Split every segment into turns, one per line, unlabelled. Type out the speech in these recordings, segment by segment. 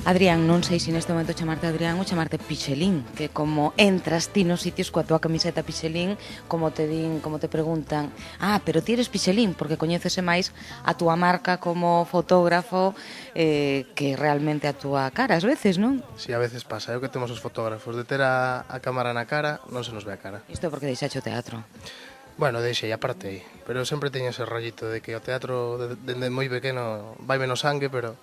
Adrián, non sei se neste momento chamarte Adrián ou chamarte Pixelín, que como entras ti nos sitios coa tua camiseta Pixelín, como te din, como te preguntan, pero ti eres Pixelín, porque coñécese máis a túa marca como fotógrafo que realmente a túa cara ás veces, non?
Si, a veces pasa, é o que temos os fotógrafos, de ter a cámara na cara, non se nos ve a cara.
Isto é porque deixaxe o teatro.
Bueno, deixei, apartei, pero sempre teño ese rollito de que o teatro, dende moi pequeno, vai no sangue, pero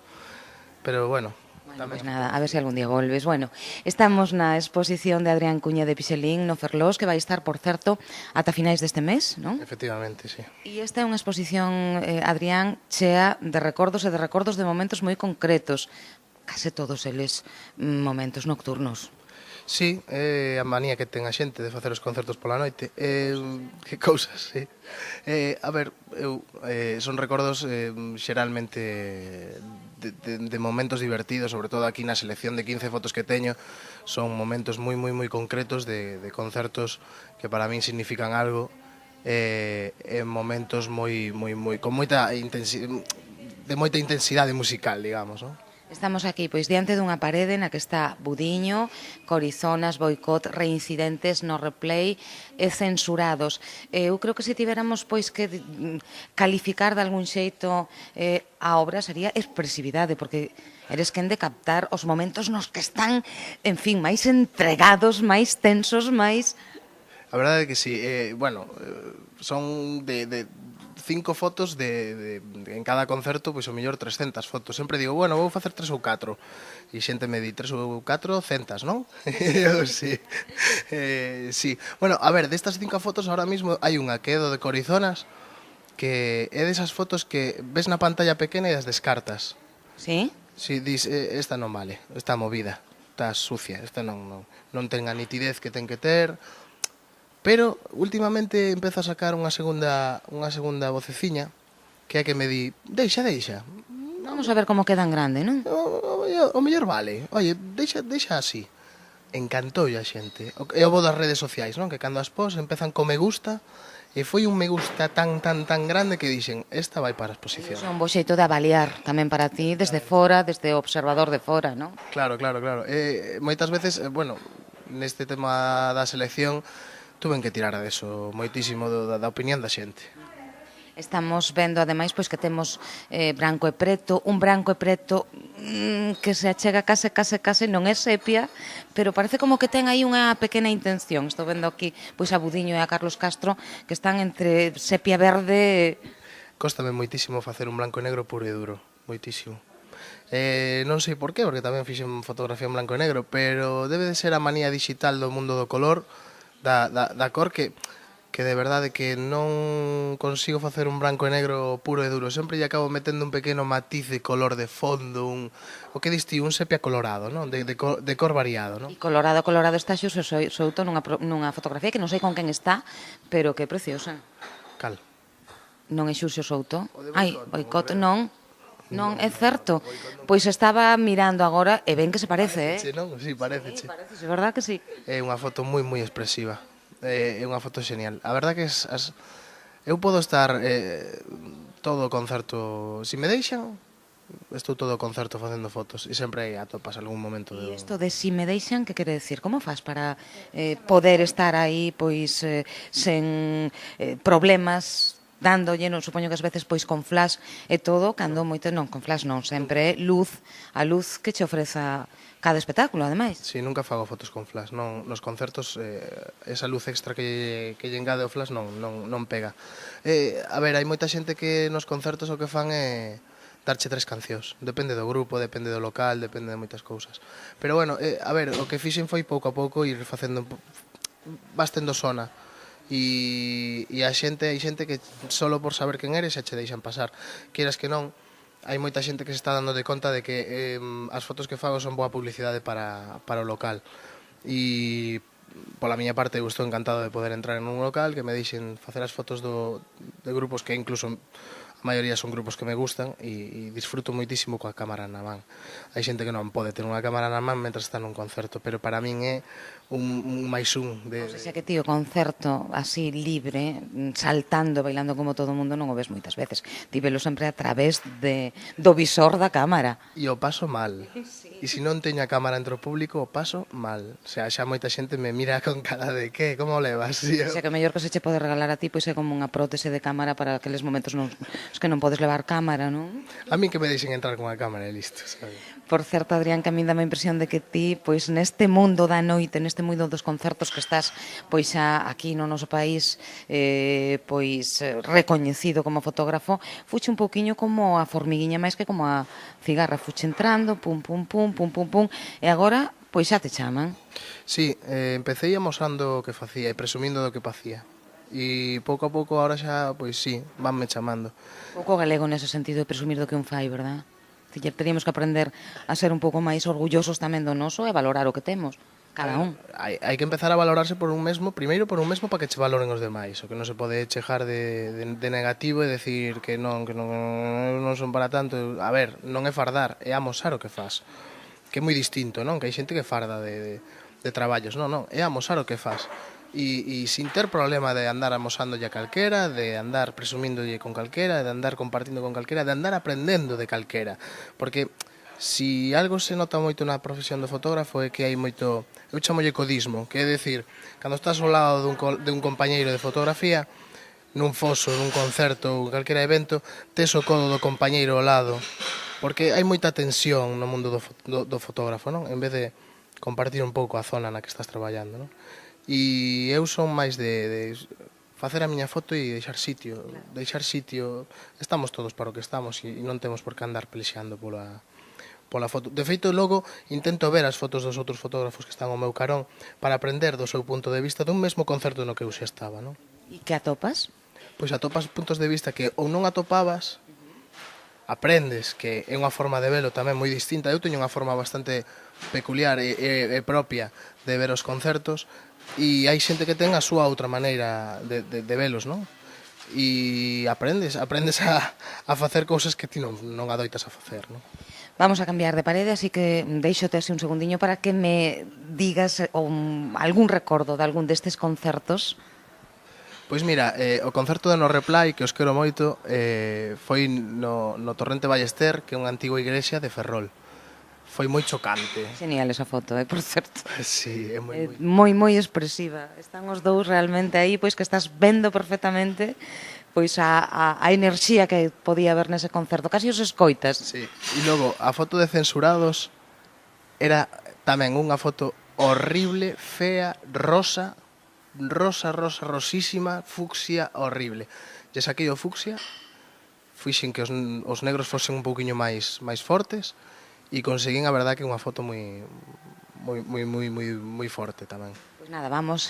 bueno.
Pois nada, a ver se algún día volves. Bueno, estamos na exposición de Adrián Cuña de Pixelín no Ferlós, que vai estar, por certo, ata finais deste mes, non?
Efectivamente, sí.
E esta é unha exposición, Adrián, chea de recordos e de recordos de momentos moi concretos, case todos eles momentos nocturnos.
Sí, é a manía que ten a xente de facer os concertos pola noite. Que cousas, sí. A ver, son recordos xeralmente de momentos divertidos, sobre todo aquí na selección de 15 fotos que teño, son momentos moi concretos de concertos que para min significan algo, momentos con moita intensidade musical, digamos, non?
Estamos aquí, pois, diante dunha parede na que está Budiño, Corizonas, Boicot, reincidentes no replay e censurados. Eu creo que se tiveramos, pois, que calificar de algún xeito a obra sería expresividade, porque eres quen de captar os momentos nos que están, en fin, máis entregados, máis tensos, máis...
A verdade é que sí, son de 5 fotos en cada concerto, pois o mellor 300 fotos. Sempre digo, bueno, vou facer 3 ou 4. E xente me di 3 ou 4, centas, non? Sí. Sí. Bueno, a ver, destas 5 fotos ahora mismo hai unha que é do de Corizonas, que é desas fotos que ves na pantalla pequena e as descartas.
Sí?
Si, dis, esta non vale, está movida, está sucia, esta non ten a nitidez que ten que ter. Pero últimamente empezo a sacar unha segunda voceciña, que é que me di, deixa.
Vamos a ver como queda en grande, non?
O mellor vale, oye, deixa así. Encantoulle a xente. É o bo das redes sociais, non? Que cando as pos empezan co me gusta, e foi un me gusta tan grande que dixen, esta vai para a exposición.
É un bo xeito de avaliar tamén para ti desde fora, desde o observador de fora, non?
Claro. Moitas veces, neste tema da selección, tuven que tirar deso moitísimo da opinión da xente.
Estamos vendo, ademais, pois que temos branco e preto, un branco e preto que se achega case, non é sepia, pero parece como que ten aí unha pequena intención. Estou vendo aquí pois a Budiño e a Carlos Castro que están entre sepia verde...
Cóstame moitísimo facer un branco e negro puro e duro, moitísimo. Non sei por qué, porque tamén fixen fotografía en blanco e negro, pero debe de ser a manía digital do mundo do color, da cor, que de verdade que non consigo facer un branco e negro puro e duro. Sempre lle acabo metendo un pequeno matiz de color de fondo, o que distí, un sepia colorado, non? De cor variado, non?
E colorado está Xosé Souto nunha fotografía que non sei con quen está, pero que preciosa.
Cal?
Non é Xurxo Souto? Boicot non. Non, é certo. Pois estaba mirando agora e ven que se parece,
non? Sí, paréceche.
Parécese, verdad que sí?
É unha foto moi expresiva. É unha foto genial. A verdad que eu podo estar todo o concerto, se me deixan, estou todo o concerto facendo fotos e sempre atopas algún momento
E isto de si me deixan, que quere decir? Como faz para poder estar aí pois sen problemas, dándolle, non supoño que ás veces pois con flash e todo, cando moito non, con flash non, sempre luz, a luz que che ofreza cada espectáculo, ademais.
Si, nunca fago fotos con flash, non, nos concertos esa luz extra que lle engade o flash non pega. A ver, hai moita xente que nos concertos o que fan é darche 3 cancións, depende do grupo, depende do local, depende de moitas cousas. Pero bueno, a ver, o que fixen foi pouco a pouco ir facendo, vas tendo sona. E hai xente que solo por saber quen eres xa che deixan pasar. Queiras que non, hai moita xente que se está dando de conta de que as fotos que fago son boa publicidade para o local. E pola miña parte eu estou encantado de poder entrar en un local que me deixen facer as fotos de grupos que incluso a maioría son grupos que me gustan e disfruto moitísimo coa cámara na man. Hai xente que non pode ter unha cámara na man mentre está nun concerto, pero para min é un máis un
O sea, que ti o concerto así libre, saltando, bailando como todo o mundo, non o ves moitas veces. Ti velo sempre a través do visor da cámara.
E o paso mal. E se non teño a cámara entre o público, o paso mal. O sea, xa moita xente me mira con cara de que, como o levas?
O sea, que mellor que se che pode regalar a ti, pois é como unha prótese de cámara para aqueles momentos nos que non podes levar cámara, non?
A min que me deixen entrar con a cámara e listo, sabes?
Por certo, Adrián, que a min dame a impresión de que ti, pois neste mundo da noite, neste mundo dos concertos que estás, pois xa aquí no noso país, recoñecido como fotógrafo, fuche un pouquiño como a formiguiña máis que como a cigarra, fuche entrando, pum, pum, pum, pum, pum, pum, e agora, pois xa te chaman.
Sí, empecé amosando o que facía e presumindo do que facía. E pouco a pouco, ahora xa, pois sí, vanme chamando.
Pouco galego nese sentido de presumir do que un fai, verdad? Teríamos que aprender a ser un pouco máis orgullosos tamén do noso e valorar o que temos, cada un.
Hai que empezar a valorarse por un mesmo, primeiro por un mesmo para que che valoren os demais. O que non se pode chejar de negativo e decir que non son para tanto. A ver, non é fardar, é amosar o que faz. Que é moi distinto, non? Que hai xente que farda de traballos. Non, é amosar o que faz. E sin ter problema de andar amosándolle a calquera, de andar presumíndolle con calquera, de andar compartindo con calquera, de andar aprendendo de calquera. Porque si algo se nota moito na profesión do fotógrafo é que hai moito, eu chamolle codismo, que é dicir, cando estás ao lado dun compañeiro de fotografía, nun foso, nun concerto ou calquera evento, tes o codo do compañeiro ao lado, porque hai moita tensión no mundo do fotógrafo, non? En vez de compartir un pouco a zona na que estás traballando, non? E eu son máis de facer a miña foto e deixar sitio. Estamos todos para o que estamos e non temos por que andar pelexeando pola foto. De feito, logo intento ver as fotos dos outros fotógrafos que están ao meu carón para aprender do seu punto de vista dun mesmo concerto no que eu xa estaba, non?
E que atopas?
Pois atopas puntos de vista que ou non atopabas, aprendes que é unha forma de velo tamén moi distinta. Eu teño unha forma bastante peculiar e propia de ver os concertos e hai xente que ten a súa outra maneira de velos, non? E aprendes a facer cousas que ti non adoitas a facer, non?
Vamos a cambiar de parede, así que deixote así un segundiño para que me digas algún recordo de algún destes concertos.
Pois mira, o concerto de No Reply, que os quero moito, foi no Torrente Ballester, que é unha antiga igrexa de Ferrol. Foi moi chocante.
Genial esa foto, por certo.
Sí, é moi
expresiva. Están os dous realmente aí, pois que estás vendo perfectamente pois a enerxía que podía haber nese concerto. Casi os escoitas.
Sí, e logo, a foto de Censurados era tamén unha foto horrible, fea, rosísima, fucsia, horrible. Lle saquei o fucsia, fixen que os negros fosen un pouquiño máis fortes e conseguín, a verdad, que unha foto moi forte tamén.
Pois nada, vamos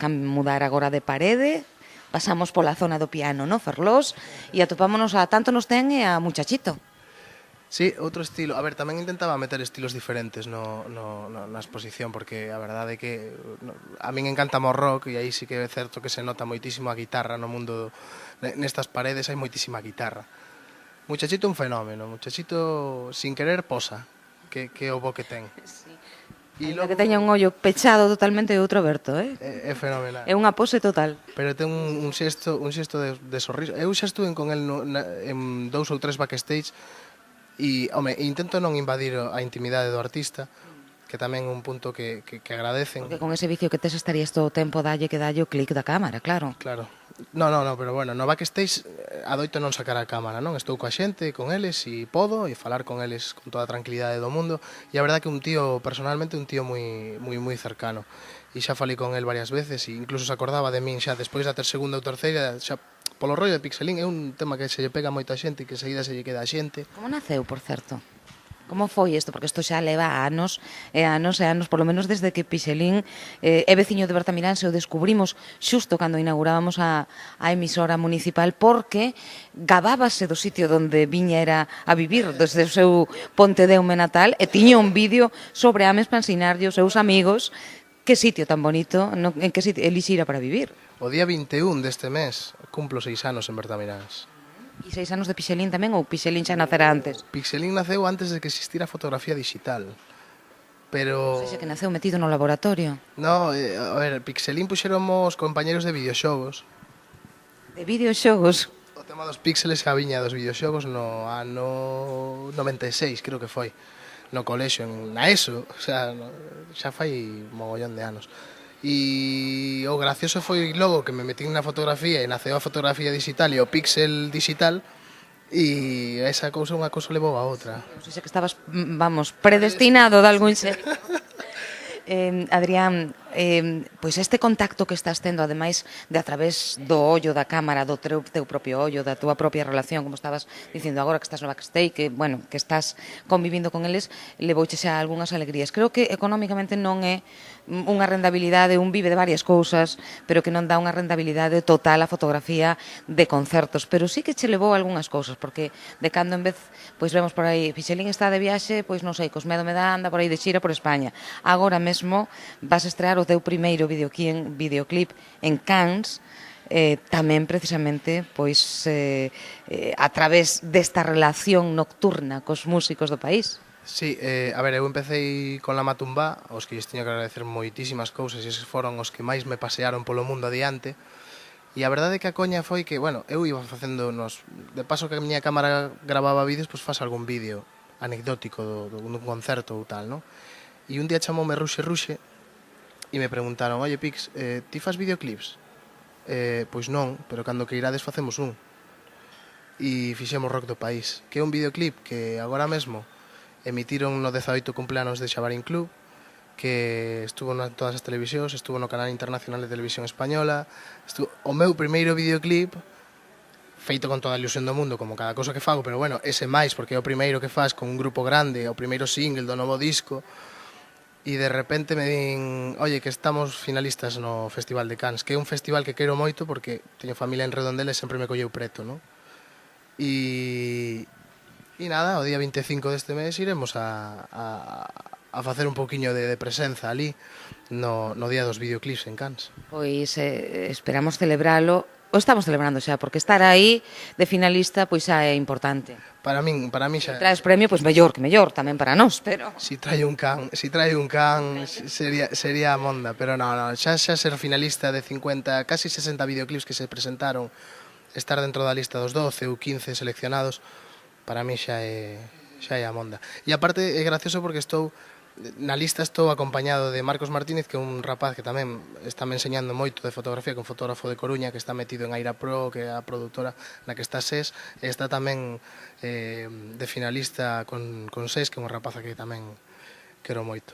mudar agora de parede, pasamos pola zona do piano, no, Ferlós, e atopámonos a Tanto nos ten e a Muchachito.
Sí, outro estilo. A ver, tamén intentaba meter estilos diferentes na exposición, porque a verdade é que a min encanta o rock e aí sí que é certo que se nota moitísimo a guitarra no mundo. Nestas paredes hai moitísima guitarra. Muchachito é un fenómeno. Muchachito, sin querer, posa, que é o bo que ten.
Sí. E logo que teña un ollo pechado totalmente de outro aberto,
É fenomenal.
É unha pose total.
Pero ten un xesto de sorriso. Eu xa estuve con el en 2 ou 3 backstage e, home, intento non invadir a intimidade do artista, que tamén é un punto que agradecen.
Porque con ese vicio que tes estarías todo o tempo dalle o clic da cámara, claro.
Claro. No, pero bueno, no backstage adoito non sacar a cámara, non? Estou coa xente, con eles, e podo, e falar con eles con toda a tranquilidade do mundo. E a verdade que un tío, personalmente, un tío moi cercano. E xa falei con el varias veces, e incluso se acordaba de min xa despois da segunda ou terceira, xa polo rollo de Pixelín. É un tema que se lle pega a moita xente e que seguida se lle queda a xente.
Como naceu, por certo? Como foi isto? Porque isto xa leva anos e anos, polo menos desde que Pixelín é veciño de Bertamirán, se o descubrimos xusto cando inaugurábamos a emisora municipal, porque gabábase do sitio onde viña era a vivir, desde o seu Pontedeume natal, e tiña un vídeo sobre Ames para ensinarlle os seus amigos que sitio tan bonito, en que sitio elixira para vivir.
O día 21 deste mes cumplo 6 anos en Bertamiráns.
E 6 anos de Pixelín tamén, ou Pixelín xa nacerá antes?
Pixelín naceu antes de que existira a fotografía digital. Pero...
Ou seja, que naceu metido no laboratorio.
No, a ver, Pixelín puxéramos compañeros de videoxogos.
De videoxogos.
O tema dos píxeles xa viña dos videoxogos no ano 96, creo que foi. No colexio, na ESO, o sea, xa fai mogollón de anos. E o gracioso foi logo que me metín na fotografía e naceu a fotografía digital e o píxel digital, e esa cousa unha cousa levou a outra.
Ou seja, que estabas, vamos, predestinado de algún xeito. Adrián, pois este contacto que estás tendo, ademais de a través do ollo da cámara, do teu propio ollo, da túa propia relación, como estabas dicindo agora que estás no backstage, que, bueno, que estás convivindo con eles, levouche xa algunhas alegrías. Creo que económicamente non é unha rentabilidade, un vive de varias cousas, pero que non dá unha rentabilidade total a fotografía de concertos, pero sí que che levou algunhas cousas, porque de cando en vez, pois vemos por aí, Pixelín está de viaxe, pois non sei, Cosmedo me dá, anda por aí de xira por España. Agora mesmo vas a estrear o teu primeiro videoclip en Cannes, tamén precisamente pois a través desta relación nocturna cos músicos do país.
Sí, a ver, eu empecéi con La Matumbá, aos que lles teño que agradecer moitísimas cousas, e eses foron os que máis me pasearon polo mundo adiante. E a verdade é que a coña foi que, bueno, eu iba facendo de paso que a miña cámara gravaba vídeos, pois faz algún vídeo anecdótico dun concerto ou tal, non? E un día chamoume Ruxe Ruxe e me preguntaron: "Oye, Pix, ti fas videoclips?" Pois non, pero cando que irades facemos un. E fixemos Rock do País, que é un videoclip que agora mesmo emitiron no 18 cumpleanos de Xabarín Club, que estuvo en todas as televisións, estuvo no Canal Internacional de Televisión Española, o meu primeiro videoclip, feito con toda a ilusión do mundo, como cada cousa que fago, pero bueno, ese máis, porque é o primeiro que faz con un grupo grande, o primeiro single do novo disco, e de repente me din: "Oye, que estamos finalistas no Festival de Cannes", que é un festival que quero moito, porque teño familia en Redondela e sempre me colleu preto, non? E nada, o día 25 deste mes iremos a facer un pouquiño de presenza ali no día dos videoclips en Cannes.
Pois esperamos celebralo, o estamos celebrando xa, porque estar aí de finalista pois xa é importante.
Para min xa...
Se traes premio, pois mellor que mellor, tamén para nós, pero...
Si trae un can sería a monda, pero no, xa ser finalista de 50, casi 60 videoclips que se presentaron, estar dentro da lista dos 12 ou 15 seleccionados, para mí xa é a monda. E aparte é gracioso porque na lista estou acompañado de Marcos Martínez, que é un rapaz que tamén está me enseñando moito de fotografía, que é un fotógrafo de Coruña, que está metido en Aira Pro, que é a produtora na que está SES, e está tamén de finalista con SES, que é un rapaza que tamén quero moito.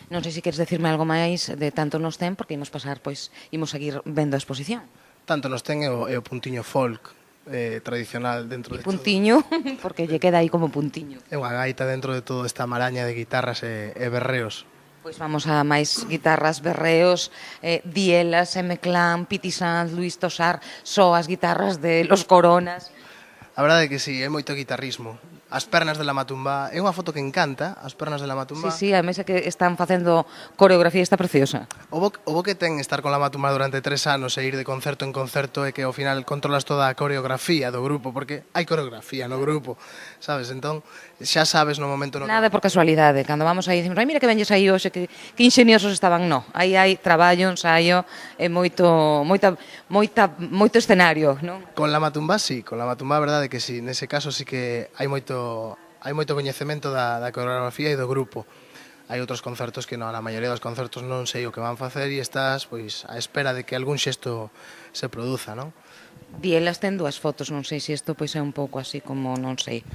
Non sei se queres decirme algo máis de tanto nos ten, porque imos pasar, pois, imos seguir vendo a exposición.
Tanto nos ten é o puntiño folk tradicional dentro de
puntiño, porque lle queda aí como puntiño.
É unha gaita dentro de toda esta maraña de guitarras e berreos.
Pois vamos a máis guitarras, berreos, Dielas, M-Clan, Piti Sanz, Luis Tosar, só as guitarras de Los Coronas.
A verdade é que sí, é moito guitarrismo. As pernas de La Matumbá, é unha foto que encanta, as pernas de La Matumbá.
Sí, a mesa que están facendo coreografía está preciosa.
O bo que ten estar con La Matumbá durante 3 anos e ir de concerto en concerto é que ao final controlas toda a coreografía do grupo, porque hai coreografía no grupo, sabes? Entón, xa sabes no momento...
Nada por casualidade, cando vamos aí, dicimos, ai, mira que venlles aí hoxe, que ingeniosos estaban, no. Aí hai traballo, ensaio, e moito escenario, non?
Con La Matumbá, sí, con La Matumbá, a verdade que sí, nese caso sí que hai moito coñecemento da coreografía e do grupo. Hai outros concertos que non, a maioría dos concertos non sei o que van facer e estás pois á espera de que algún xesto se produza, non?
Dielas ten 2 fotos, non sei se isto pois é un pouco así como, non sei,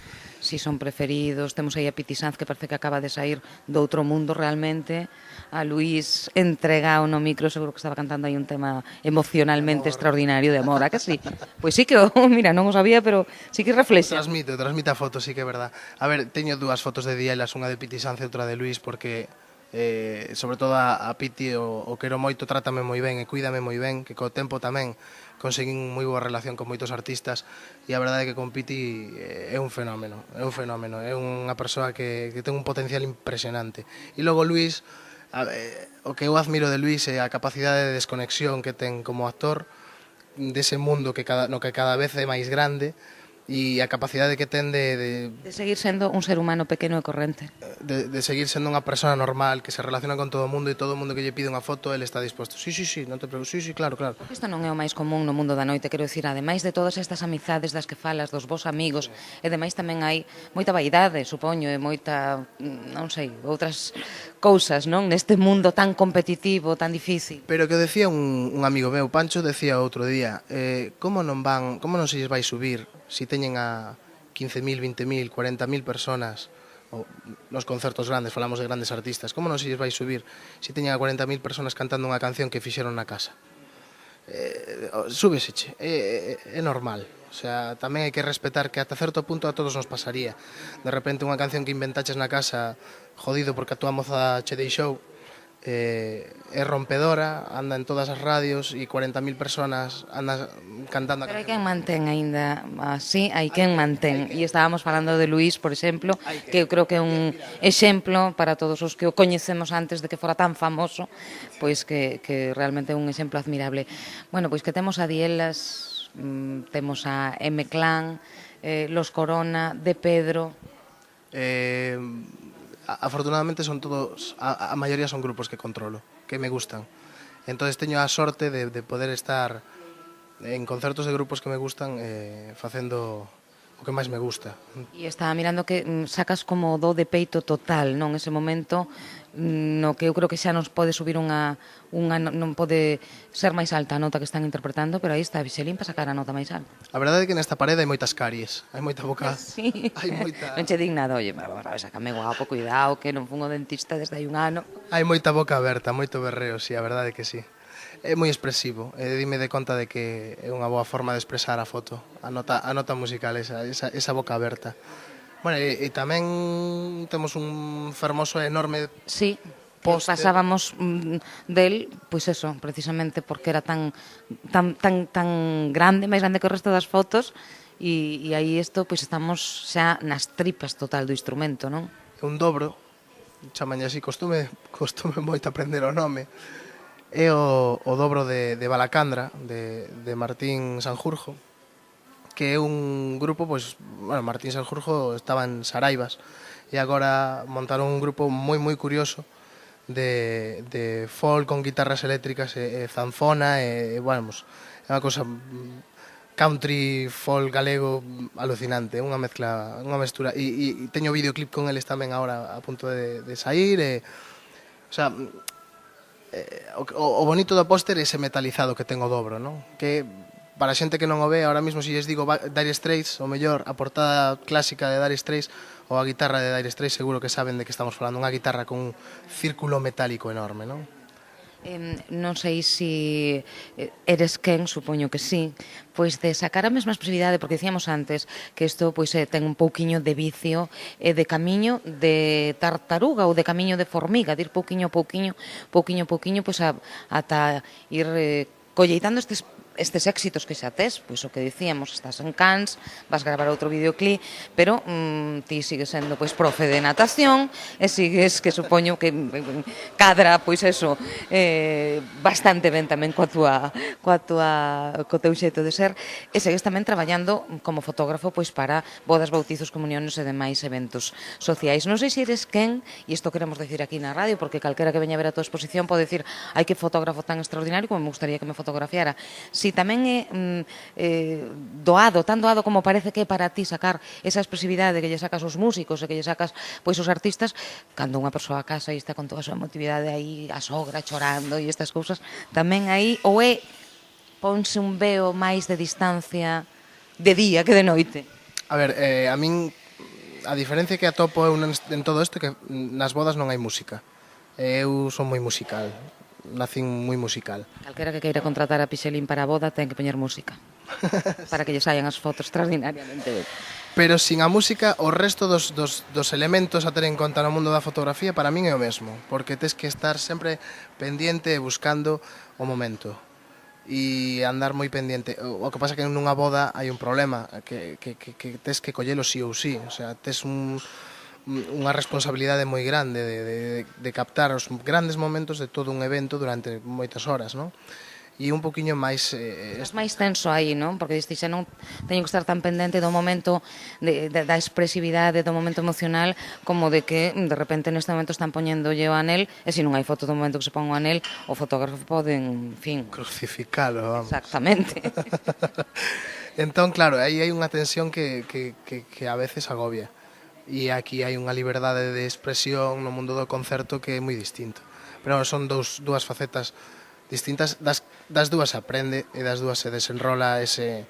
si son preferidos. Temos aí a Piti Sanz, que parece que acaba de sair do outro mundo realmente. A Luís entregado no micro, seguro que estaba cantando aí un tema emocionalmente extraordinario de amor, a que sí? Pois sí que, mira, non o sabía, pero sí que reflexa.
Transmite a foto, sí que é verdad. A ver, teño 2 fotos de Dielas, unha de Piti Sanz e outra de Luís, porque sobre todo a Piti o quero moito, trátame moi ben e cuídame moi ben, que co tempo tamén conseguín moi boa relación con moitos artistas, e a verdade é que con Piti é un fenómeno, é unha persoa que ten un potencial impresionante. E logo Luís, o que eu admiro de Luís é a capacidade de desconexión que ten como actor, dese mundo no que cada vez é máis grande, e a capacidade que ten
De seguir sendo un ser humano pequeno e corrente.
de seguir sendo unha persona normal, que se relaciona con todo o mundo, e todo o mundo que lle pide unha foto, ele está disposto. Sí, non te preocupes, sí, claro.
Isto non é o máis común no mundo da noite, quero dicir, ademais de todas estas amizades das que falas, dos vos amigos, e demais tamén hai moita vaidade, supoño, e moita, non sei, outras cousas, non? Neste mundo tan competitivo, tan difícil.
Pero que decía un amigo meu, Pancho, decía outro día, como non se lles vai subir se teñen a 15.000, 20.000, 40.000 personas, ou nos concertos grandes, falamos de grandes artistas, como non se lles vai subir se teñen a 40.000 personas cantando unha canción que fixeron na casa? Súbeseche, é normal. O sea, tamén hai que respetar que ata certo punto a todos nos pasaría. De repente unha canción que inventaches na casa, jodido porque a túa moza che deixou, é rompedora, anda en todas as radios e 40.000 personas andan cantando a
Pero hai
canción.
quen mantén aínda así, hai quen mantén. E estábamos falando de Luís, por exemplo, que eu creo que é un exemplo para todos os que o coñecemos antes de que fora tan famoso, pois que realmente é un exemplo admirable. Bueno, pois que temos a Dielas, temos a M-Clan, Los Corona, De Pedro.
Afortunadamente son todos, a maioría son grupos que controlo, que me gustan. Entonces teño a sorte de poder estar en concertos de grupos que me gustan, facendo o que máis me gusta.
E estaba mirando que sacas como do de peito total, non? Ese momento no que eu creo que xa nos pode subir non pode ser máis alta a nota que están interpretando, pero aí está Vixelín para sacar a nota máis alta.
A verdade é que nesta parede hai moitas caries, hai moita boca,
Sí.
hai moita...
Non che dig nada, oye, sácame guapo, cuidado, que non fun o dentista desde hai un ano.
Hai moita boca aberta, moito berreo, sí, a verdade é que sí. É moi expresivo, dime de conta de que é unha boa forma de expresar a foto, a nota musical, esa boca aberta. Bueno, e tamén temos un fermoso e enorme
Sí,
póster.
pasábamos del, pois eso, precisamente porque era tan grande, máis grande que o resto das fotos, e aí isto, pois estamos xa nas tripas total do instrumento, non?
É un dobro, chamanlle así, costume moito aprender o nome. É o dobro de Balacandra, de Martín Sanjurjo, que é un grupo, pois, bueno, Martín Sanjurjo estaba en Saraivas e agora montaron un grupo moi curioso de folk con guitarras eléctricas e zanfona e, bueno, é unha cosa country, folk galego alucinante, unha mezcla, unha mestura, e teño videoclip con eles tamén agora a punto de sair, o sea, o bonito do póster é ese metalizado que ten o dobro, non? Que para a xente que non o ve, ahora mesmo se lles digo Dire Straits, o mellor, a portada clásica de Dire Straits ou a guitarra de Dire Straits, seguro que saben de que estamos falando, unha guitarra con un círculo metálico enorme, non?
Non sei se eres quen, supoño que sí, pois de sacar a mesma expresividade, porque dicíamos antes que isto pois ten un pouquiño de vicio e de camiño de tartaruga ou de camiño de formiga, de ir pouquiño a pouquiño, pois ata ir colleitando estes éxitos que xa tes, pois o que dicíamos, estás en Cannes, vas gravar outro videoclip, pero ti sigues sendo pois profe de natación e sigues, que supoño que cadra, pois eso, bastante ben tamén co teu xeito de ser, e segues tamén traballando como fotógrafo pois para bodas, bautizos, comuniones e demais eventos sociais. Non sei se eres quen, e isto queremos decir aquí na radio, porque calquera que veña a ver a tua exposición pode decir, ai, que fotógrafo tan extraordinario, como me gustaría que me fotografiara. Si tamén é doado, tan doado como parece que é para ti sacar esa expresividade que lle sacas aos músicos e que lle sacas pois os artistas, cando unha persoa a casa e está con toda a súa emotividade aí, a sogra chorando e estas cousas, tamén aí, ou é ponse un veo máis de distancia de día que de noite?
A ver, a min, a diferencia que atopo eu en todo isto é que nas bodas non hai música. Eu son moi musical, nacín moi musical.
Calquera que queira contratar a Pixelín para a boda ten que poñer música para que lle saian as fotos extraordinariamente ben.
Pero sin a música, o resto dos elementos a ter en conta no mundo da fotografía para min é o mesmo, porque tes que estar sempre pendiente e buscando o momento e andar moi pendiente. O que pasa é que nunha boda hai un problema, que tes que collelo sí ou sí, o sea, tes unha responsabilidade moi grande de captar os grandes momentos de todo un evento durante moitas horas, non? e un poquinho máis
Estás máis tenso aí, non? Porque diste, xa non teño que estar tan pendente do momento da expresividade, do momento emocional, como de que de repente neste momento están poñéndolle o anel, e se non hai foto do momento que se pon o anel, o fotógrafo pode, en fin...
crucificalo, vamos.
Exactamente.
Entón, claro, aí hai unha tensión que a veces agobia. E aquí hai unha liberdade de expresión no mundo do concerto que é moi distinto. Pero son dúas facetas distintas, das dúas se aprende e das dúas se desenrola ese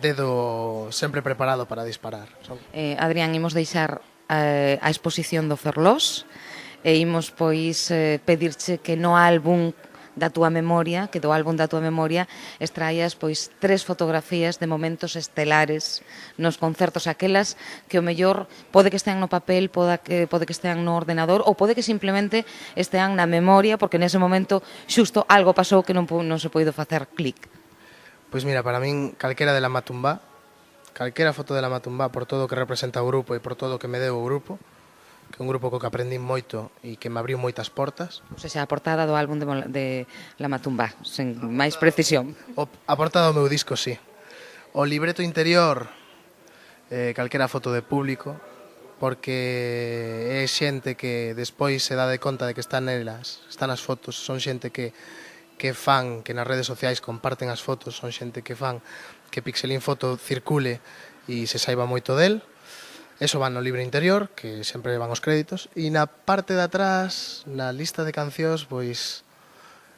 dedo sempre preparado para disparar.
Adrián, imos deixar a exposición do Ferlós e imos, pois, pedirche que no álbum da túa memoria, que do álbum da túa memoria extraías, pois, 3 fotografías de momentos estelares nos concertos, aquelas que o mellor pode que estean no papel, pode que estean no ordenador, ou pode que simplemente estean na memoria, porque nese momento xusto algo pasou que non se poido facer clic.
Pois mira, para min, calquera de la Matumbá, calquera foto de la Matumbá, por todo o que representa o grupo e por todo o que me deu o grupo, que é un grupo co que aprendín moito e que me abriu moitas portas.
Ou seja, a portada do álbum de La Matumbá, sen máis precisión.
A portada do meu disco, sí. O libreto interior, calquera foto de público, porque é xente que despois se dá de conta de que están nelas, están as fotos, son xente que fan, que nas redes sociais comparten as fotos, son xente que fan que Pixelín Foto circule e se saiba moito del. Eso va no libro interior, que sempre van os créditos, e na parte de atrás, na lista de cancións, pois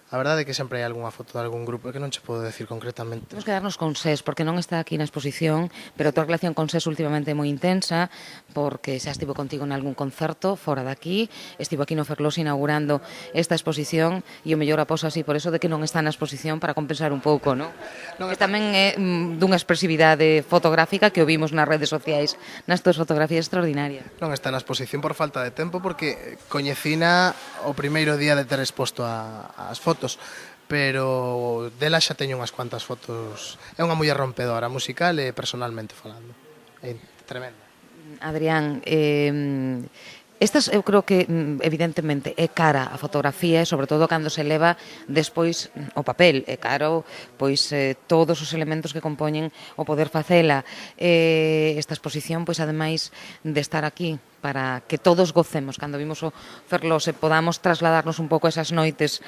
a verdade é que sempre hai algunha foto de algún grupo que non che podo decir concretamente.
Temos que darnos con SES, porque non está aquí na exposición, pero a tua relación con SES últimamente é moi intensa, porque xa estivo contigo en algún concerto fora daqui, estivo aquí no Ferlós inaugurando esta exposición, e o mellor aposa así por eso de que non está na exposición para compensar un pouco, non? Que tamén é dunha expresividade fotográfica que o vimos nas redes sociais, nas túas fotografías extraordinarias.
Non está na exposición por falta de tempo, porque coñecina o primeiro día de ter exposto as fotos, pero dela xa teño unhas cuantas fotos. É unha muller rompedora, musical e personalmente falando. É tremenda.
Adrián, estas eu creo que evidentemente é cara a fotografía e sobre todo cando se leva despois o papel, é caro pois todos os elementos que compoñen o poder facela. Esta exposición pois ademais de estar aquí para que todos gocemos cando vimos o Ferlós e podamos trasladarnos un pouco a esas noites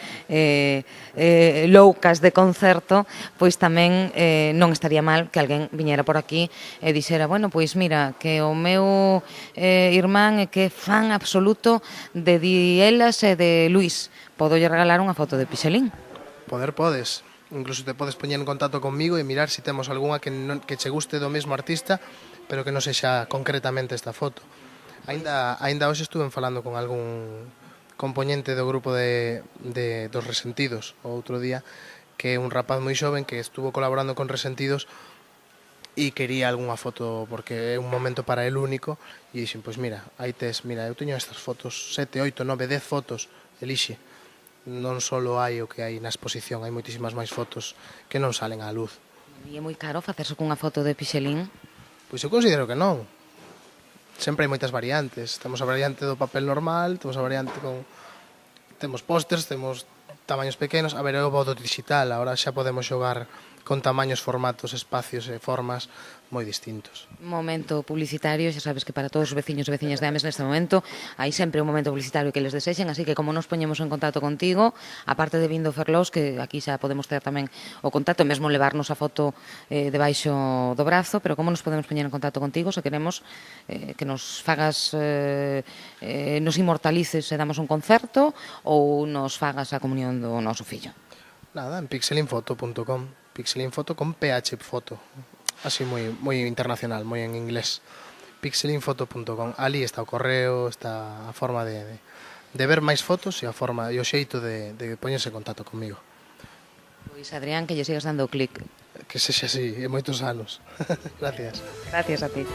loucas de concerto, pois tamén non estaría mal que alguén viñera por aquí e dixera, bueno, pois mira, que o meu irmán é que é fan absoluto de Dielas e de Luís, podo lle regalar unha foto de Pixelín.
Podes. Incluso te podes poñer en contacto conmigo e mirar se temos algunha que che guste do mesmo artista, pero que non sexa concretamente esta foto. Ainda hoxe estuve falando con algún componente do grupo dos Resentidos o outro día, que é un rapaz moi xoven que estuvo colaborando con Resentidos e quería algunha foto porque é un momento para el único, e dixen, pois mira, aí tes, mira, eu teño estas fotos, 7, 8, 9, 10 fotos, elixe. Non só hai o que hai na exposición, hai moitísimas máis fotos que non salen á luz.
E é moi caro facerse cunha foto de Pixelín?
Pois eu considero que non. Sempre hai moitas variantes. Temos a variante do papel normal, temos a variante con... Temos pósters, temos tamaños pequenos. A ver, eu vou do digital, agora xa podemos xogar con tamaños, formatos, espacios e formas moi distintos.
Momento publicitario, xa sabes que para todos os veciños e veciñas de Ames neste momento hai sempre un momento publicitario que les desexen, así que como nos poñemos en contacto contigo, aparte de vindo Ferlós, que aquí xa podemos ter tamén o contacto, mesmo levarnos a foto debaixo do brazo, pero como nos podemos poñer en contacto contigo se queremos que nos fagas nos inmortalices e damos un concerto ou nos fagas a comunión do noso fillo?
Nada, en pixelinfoto.com, pixelinfoto con PH foto. Así moi internacional, moi en inglés. Pixelinfoto.com. Ali está o correo, está a forma de ver máis fotos e a forma e o xeito de poñerse en contacto comigo.
Pois Adrián, que lle sigas dando clic.
Que sexa así, e moitos anos. Gracias.
Gracias a ti.